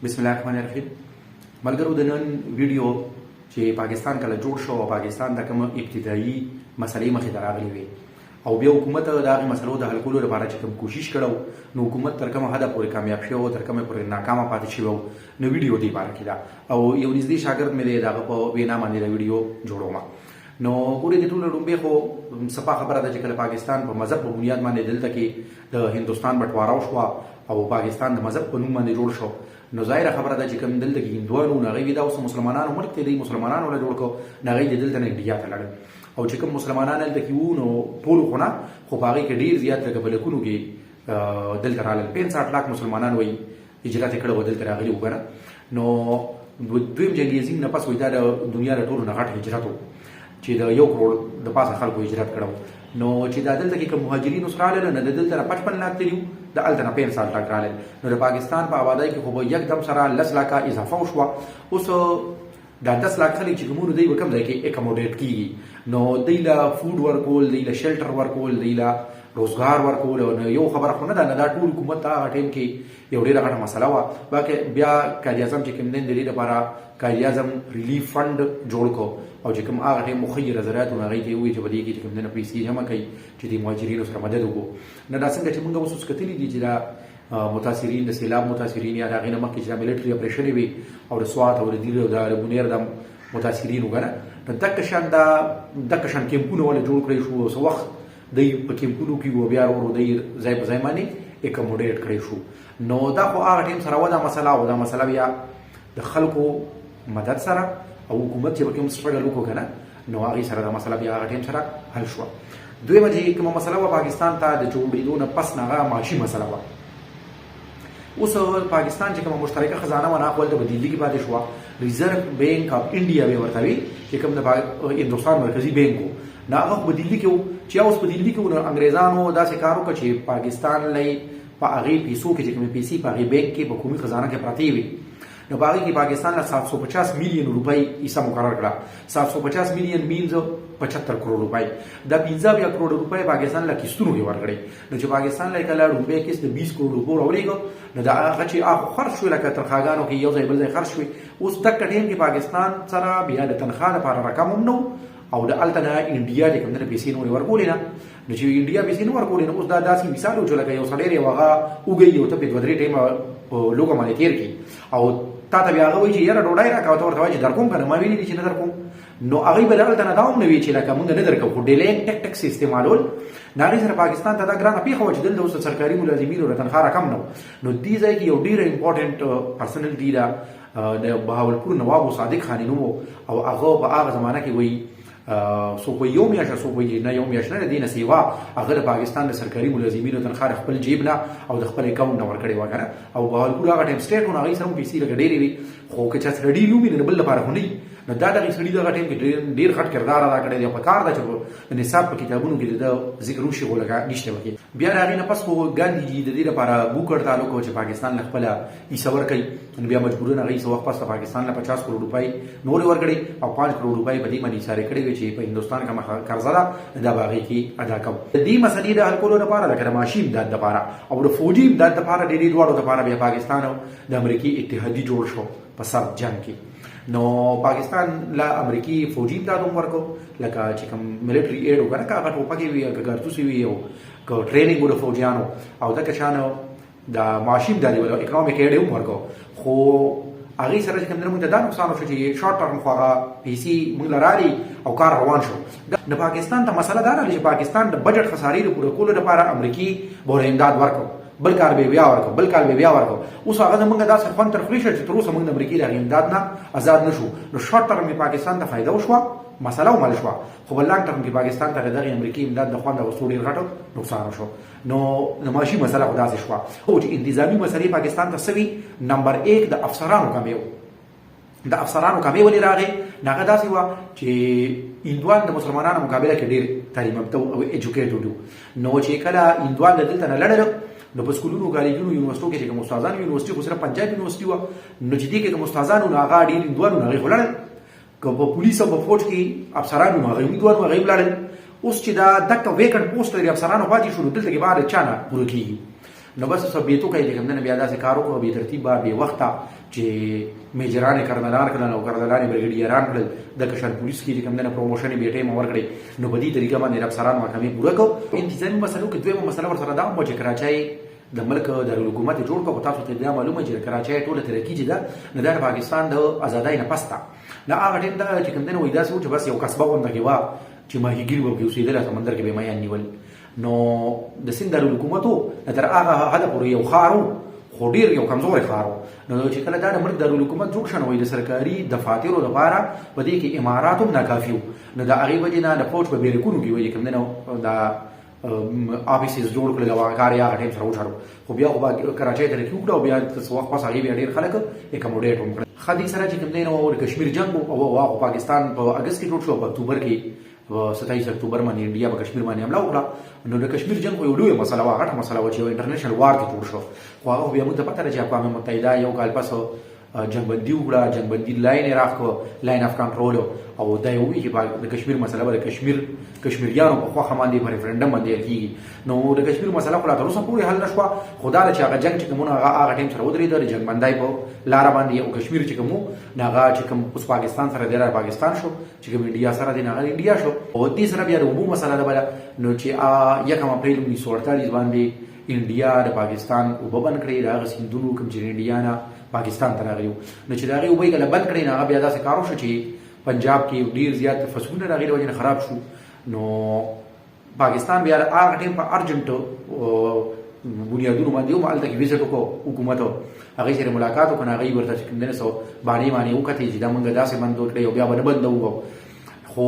بسم الله الرحمن الرحیم. ملګرو د نن ویډیو چې پاکستان کله جوړ شو او پاکستان د کوم ابتدایي مسلې مخې ته راغلي وي او بیا حکومت د هغې مسلو د حل کولو لپاره چې کوم کوشش کړی نو حکومت تر کومه حده پورې کامیاب شوی او تر کومه پورې ناکامه پاتې شوی نو ویډیو دې باره کې ده او یو نږدې شاګرد مې دی د هغه په وینا باندې د ویډیو جوړوم. نو ګورې د ټولو لومبې خو صفا خبره ده چې کله پاکستان په مذهب په بنیاد باندې دلته کې د هندوستان بټواره وشوه او پاکستان د مذهب په نوم باندې جوړ شو نو ظاهره خبره ده چې کوم دلته کې هندوانو نه هغوی دا اوس مسلمانانو ملک دی مسلمانانو له جوړ کړو نه هغوی دلته نه انډیا ته لاړل او چې کوم مسلمانان دلته کې وو نو ټولو خو نه خو په هغې کې ډېر زیات لکه په لکونو کې دلته رالل 65 لاک مسلمانان وایي هجرت یې کړی و دلته راغلي وو که نه نو دویم جنګ عظیم نه پس وایي دا د دنیا د ټولو نه غټ هجرت و چې د 1 کروړ د پاسه خلکو هجرت کړی نو چې دا دلته کې کوم مهاجرین اوس راغلل نه د دلته نه 55 لاک تلي وو د هلته نه 65 لاک رالل نو د پاکستان په آبادۍ کې خو به یکدم سره 10 لاکه اضافه وشوه. اوس دا 10 لاک خلک چې کومونو دی به کوم ځای کې اکاموډیټ کېږي نو دوی له فوډ ورکول دوی له شیلټر ورکول دوی له روزګار ورکول نو یو خبره خو نه ده نه دا ټول حکومت ته هغه ټایم کې یو ډېره غټه مسله وه باقي بیا قائد اعظم چې کوم دی د دې لپاره قائد اعظم ریلیف فنډ جوړ کړو او چې کوم هغه ټایم مخیر نظریات هغوی ته یې ووایي چې په دې کې چې کوم دی نه پیسې جمع کوي چې د مهاجرینو سره مدد وکړو. نه دا څنګه چې موږ اوس کتلي دي چې دا متاثرین د سیلاب متاثرین یا د هغې نه مخکې چې دا ملیټري اپریشنې وي او د سوات او د دیر او د بونیر د متاثرین وګڼه نو دقه شان کیمپونه ولې جوړ کړی شو څه وخت دی په کیمپونو کې و بیا ورو دی ځای په ځای باندې اکاموډیټ کړی شو نو دا خو هغه ټایم سره وه دا مسله او دا مسله بیا د خلکو مدد سره او حکومت چې په کوم سټرګل وکړو که نه نو هغې سره دا مسله بیا هغه ټایم سره حل شوه. دویمه چې کومه مسله وه پاکستان ته د جوړېدو نه پس نه هغه معاشي مسله وه. اوس پاکستان چې کومه مشترکه خزانه وه نه خو هلته په دهلي کې پاتې شوه. ریزرو بینک اف انډیا به ورته وي چې کوم د هندوستان مرکزي بینک و نه هغه خو په دهلي کې و چې اوس په دهلي کې و نو انګرېزانو داسې کار وکړه چې پاکستان لی په هغې پیسو کې چې کومې پیسې په هغې بینک کې په قومي خزانه کې پرتې وي نو په هغې کې پاکستان له 750 میلیون روپۍ حصه مقرر کړه. 750 میلیون مینز 75 کروڑ روپۍ دا 15 کروڑ روپۍ پاکستان له کیستونو کې ورکړی نو چې پاکستان له کله روپۍ کیست د 20 کروڑ روپۍ راولېږه نو دا هغه چې هغه خرج شوی لکه تنخواګانو کې یو ځای بل ځای خرج شوی اوس دقه ټایم کې پاکستان سره بیا د تنخوا لپاره رقم هم نه او د هلته نه انډیا چې کوم دی پیسې نورې ورکولې نه نو چې انډیا پیسې نه ورکولې نو اوس دا داسې مثال و چې لکه یو سړی دی او هغه وږی او ته پې 2-3 ټایمه په لوږه باندې تېر کړي او تا ته بیا هغه وایي چې یاره ډوډۍ راکړه ته ورته وایي چې در کوم که نه ما ویلي دي چې نه در کوم نو هغوی به هلته نه دا هم نه وي چې لکه مونږ نه در کوو خو ډیلینګ ټیکټکس استعمالول د هغې سره پاکستان ته دا ګرانه پېښه وه چې دلته اوس د سرکاري ملازمینو د تنخوا رقم نه نو دې ځای کې یو ډېره امپورټنټ پرسنالټي ده د بهاولپور نواب صادق خاني نوم او هغه په هغه زمانه کې وایي څوک وایي یو میاشت څوک وایي نه یو میاشت نه د دې نه سیوا هغه د پاکستان د سرکاري ملازمینو تنخوا د خپل جیب نه او د خپل اکاونټ نه ورکړې وه که نه او بهاولپور هغه ټایم سټیټ و نو هغوی سره هم پیسې لکه ډېرې وي خو که چا سره ډېرې ومي نو بل لپاره خو نه نو دا دغې سړي دغه ټایم کې ډېر غټ کردار ادا کړی دی او په کار ده چې د نصاب په کتابونو کې د ذکر وشي خو لکه نشته پکې. بیا د هغې نه پس خو ګاندي د دې لپاره بوک هړتال وکړو چې پاکستان له خپله حصه ورکوي نو بیا مجبورن هغې څه وخت پس پاکستان له 50 کروڑ روپۍ نورې ورکړې او 5 کروڑ روپۍ په دې باندې ایسارې کړې وې چې په هندوستان کومه قرضه ده دا به هغې کې ادا کوو. د دې مسلې د حل کولو لپاره لکه د معاشي امداد دپاره او د فوجي امداد دپاره د دې دواړو دپاره بیا پاکستان او د امریکې اتحادي جوړ شو په سرد جنګ کې نو پاکستان له امریکي فوجي امداد هم ورکړو لکه چې کوم ملیټري ایډ و که نه که هغه ټوپکې وي که کارتوسې وي او که ټریننګ و د فوجیانو او دغه شانو د معاشي امداد یې اکنامک ایډ هم ورکړو خو هغې سره چې کوم دی موږ ته دا نقصان وشو چې شارټ ټرم خو هغه پیسې موږ له رالي او کار روان شو. د پاکستان ته مسله دا راغله چې پاکستان د بجټ خسارې د پوره کولو لپاره امریکي به امداد ورکړو بل کال به بیا ورکړو بل کال به بیا ورکړو اوس هغه زموږ داسې خوند تر خولې شو چې تر اوسه موږ د امریکې د هغې امداد نه آزاد نه شو نو شارټ ټرم یې پاکستان ته فایده وشوه مسله ومل شوه خو په لانګ ټرم کې پاکستان ته د دغې امریکې امداد د خوند اخیستو ډېر غټ نقصان وشو نو د معاشي مسله خو داسې شوه هو چې انتظامي مسلې پاکستان ته څه وي نمبر 1 د افسرانو کمې و د افسرانو کمې ولې راغې نو هغه داسې وه چې هندوان د مسلمانانو مقابله کې ډېر تعلیم یافته او ایجوکیټډ وو نو چې کله هندوان د دلته نه لړل نو په سکولونو کالجونو یونیورسټو کې چې کوم استادان یونیورسټي خو صرف پنجاب یونیورسټي وه نو چې دې کې کوم استادان نو هغه ډېر هندوان نو هغې خو لړل که په پولیس او په فوج کې افسران نو هغه هندوان نو هغې ولاړل اوس چې دا دقه ویکنډ پوسټ لري افسرانو پاتې شو نو دلته کې بهر چا نه پوره کېږي نو بس سبیتو کوي چې کوم نه بیا داسې کار وکړو به ترتیب به وخته چې میجران کرنلان کړل او کرنلان برګډیران کړل د کشر پولیس کې کوم نه پروموشن به ټیم ورکړي نو په دې طریقه باندې افسران محکمې پوره کو انتظامی مسلو کې دویمه مسله ور سره دا مو چې کراچۍ د ملک د حکومت جوړ کو تاسو ته دا معلومه چې کراچۍ ټوله ترقی چې ده نه د پاکستان د آزادۍ نه پستا نه هغه ټیم دا چې کوم نه وای دا چې بس یو کسبه ونده کې وا چې ماهیګیر وو کې اوسېدل سمندر کې به مې نیول نو د سند حکومتو تر هغه هدا پورې یو خارو خو ډیر یو کمزور خارو نو چې کله دا د ملک د حکومت جوړ شنه وای د سرکاري دفاترو لپاره په دې کې اماراتو ناکافیو نو دا هغه وجه نه د فوج په بیرکونو کې وای کوم نه دا افیسز جوړ کړل او کاریا ټیم سره وشړو خو بیا خو کراچۍ ته کېوړو او بیا څه وخت پس هغه ډیر خلک اکموډیټ هم کړل خدي سره چې کوم نه او کشمیر جنگ او پاکستان په اگست کې جوړ شو په اکتوبر کې 27 اکتوبر باندې انډیا په کشمیر باندې حمله وکړه نو د کشمیر جنگ یو لوی مسله وا غټه مسله و چې انټرنیشنل وار کې جوړ شو خو هغه بیا موږ ته پته راځي اقوام متحده یو کال پس جنگ بندي وکړه جنگ بندي لاین راخو لاین اف کنټرول او دا یو چې د کشمیر مسله به کشمیریانو په خوا باندې په ریفرندم باندې کیږي نو د کشمیر مسله خو لا تر اوسه پورې حل نشو خدا له چې هغه جنگ چې کومه هغه ټیم سره ودرېد د جنگ بندای په لار باندې او کشمیر چې کومه ناغه چې کوم اوس پاکستان سره دی پاکستان شو چې کوم انډیا سره دی ناغه انډیا شو او دې سره بیا د وبو مسله ده بل نو چې 1 اپریل 1948 باندې انډیا د پاکستان وببن کړی راغ سیندونو کوم چې انډیا نه پاکستان ته راغیو نو چې داغه وبې کله بند کړی نه بیا داسې کارو شو چې پنجاب کې ډیر زیات فصلونه راغلي وجه خراب شو نو پاکستان بیا هغه ټیم په ارجنټ بنیادونو باندې یو مالته کې ویزټ وکړو حکومت هغه سره ملاقات وکړ هغه ورته چې کوم نه سو باندې وکړي چې دا مونږ داسې بند وکړي او بیا باندې بند خو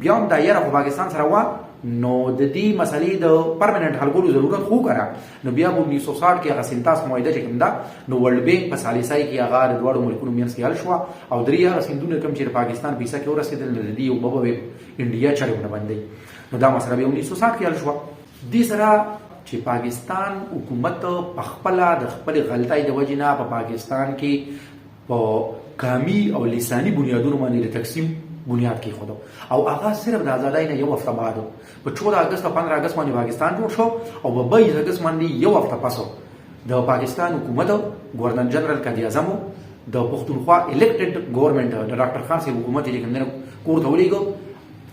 بیا هم دا یاره په پاکستان سره وا نو د دې مسلې د پرمننت حل کولو ضرورت خو کړه نو بیا په 1960 کې هغه سنتاس معاهده چې کوم دا نو ورلد بانک په سالیسای کې هغه د دوړو ملکونو مینس کې حل شو او درې هغه سندونه کوم چې پاکستان پیسه کې ورسېدل د دې او بابا انډیا چارونه باندې نو دا مسله به 1960 کې حل شو دې سره چې پاکستان حکومت په خپل د خپل غلطۍ د وجې نه په پاکستان کې په قومي او لساني بنیادونو باندې تقسیم بنیاد کې خود او هغه صرف د آزادۍ نه یو هفته بعد په 14 اگست او 15 اگست باندې پاکستان جوړ شو او په 22 اگست باندې یو هفته پسو د پاکستان حکومت گورنر جنرال قائد اعظم د پښتونخوا الیکټډ ګورنمنت د ډاکټر خان صاحب حکومت چې کوم نه کور ته ولېګو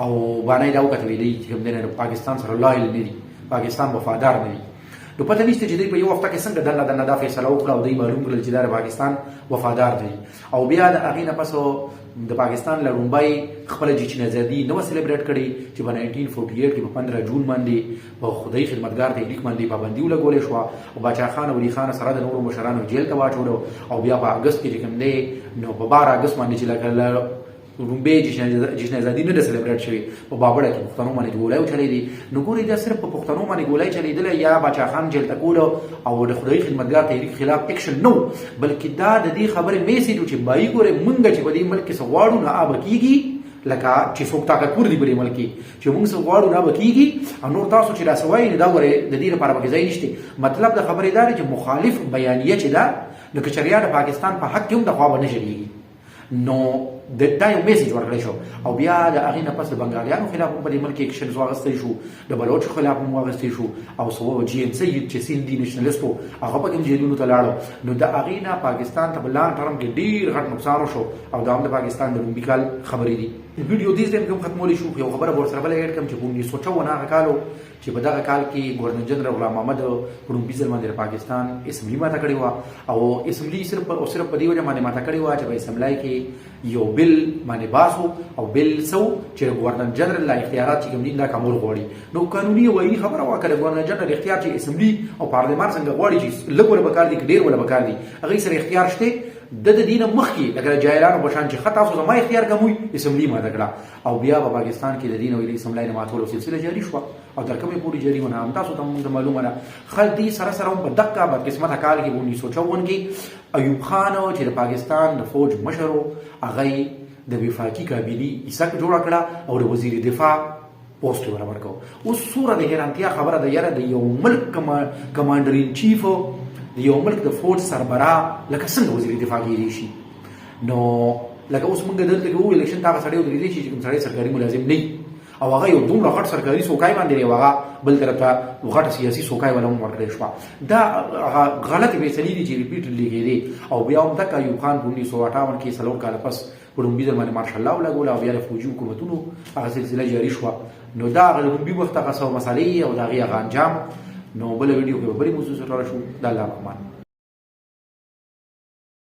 او باندې دا وکړه ویلي چې کوم نه پاکستان سره لایل نه دي پاکستان وفادار نه دي نو پته نشته چې دوی په یو هفته کې څنګه دنه دا فیصله وکړه او دوی معلوم کړل چې دا پاکستان وفادار دی او بیا د هغې نه پسو د پاکستان لړومبی خپل جشن ازادي نو سلیبریټ کړي چې په 1948 کې په 15 جون باندې په خدای خدمتګار تحریک باندې پابندي ولګولې شو او باچا خان او ولی خان سره د نورو مشرانو جیل ته واچولو او بیا په اگست کې کوم دی نو په 12 اگست باندې چې لکه رومبه جشن ازادي نه سلیبریټ شوی په بابړه کې پښتنو باندې ګولای چلی دي نو ګوري دا صرف په پښتنو باندې ګولای چلی دی یا باچا خان جیل ته کول او د خدای خدمتګار تحریک خلاف اکشن نو بلکې دا د دې خبره میسج چې بای ګوره مونږ چې په دې ملک کې سواړو نه اب کیږي لکه چې څوک طاقت پور دی په ملک چې مونږ سواړو نه اب کیږي نو تاسو چې راسوي نه دا ګوره د دې لپاره به ځای نشته مطلب د خبرې دار چې مخالف بیانیه چې دا د کچریا د پاکستان په حق کې هم د خوا نه شریږي نو دا یو میسج ورکړی شو او بیا د هغې نه پس د بنګالیانو خلاف هم په دې ملک کې اکشنز واخیستی شو د بلوچ خلاف هم واخیستی شو او جی ان سید چې سیندي نیشنلسټ و هغه پکې هم جیلونو ته لاړو نو د هغې نه پاکستان ته په لانګ ټرم کې ډېر غټ نقصان وشو او دا هم د پاکستان د لومبي کال خبرې دي ویډیو دې ټایم کې ختمولی شو یو خبره ورسره بله ایډ کړم چې په 1954 هغه کال چې په دغه کال کې ګورنر جنرال غلام محمد په لومبي ځل باندې پاکستان اسمبلي ماته کړې وه او اسمبلي صرف په دې وجه باندې ماته کړې وه چې په اسمبلۍ کې یو بل باندې باسو او بل سو چې ګورنر جنرال لا اختیارات چې کوم دي دا کمول غواړي نو قانوني وایي خبره وکړه ګورنر جنرال اختیار چې اسمبلي او پارلمان څنګه غواړي چې لږ ولا بکار دي ډېر ولا بکار دي هغه سره اختیار شته د دینه مخکې لکه جایرانو بشان چې خطا اوسه ما اختیار کوي اسمبلی ماده کړه او بیا په پاکستان کې د دین او اسمبلی نه ماتولو سلسله جاری شو او تر کومه پوری جاری ونه هم تاسو ته معلومه ده خلدي سره سره په دقه په قسمت کال کې 1954 کې ایوب خان چې د پاکستان د فوج مشر هغه د وفاقي کابینه ایسک جوړ کړه او د وزیر دفاع پوسټ ورکړ اوس سوره د حیرانتیا خبره ده یاره د یو ملک کمانډر ان چیف د یو ملک د فوج سربراه لکه څنګه وزیر دفاع کېدی شي نو لکه اوس موږ دلته کې وو الیکشن تا سړی ودرېدی چې کوم سړی سرکاري ملازم نه او هغه یو دومره غټ سرکاري څوکۍ باندې دی هغه بل طرف ته غټه سیاسي څوکۍ ولا هم ورکړل شو دا غلطي فیصلې دي چې ریپیټډلی کېدي او بیا هم تک ایوب خان په 1958 کې څلور کاله پس په لومبي ځل باندې مارشال لا ولګول او بیا د فوجي حکومتونو هغه سلسله جاری شو نو دا هغه لومبي وخت هغه مسالې او دا هغه انجام نو بل ویډیو کې به بری موضوع سره شو د الله رحمان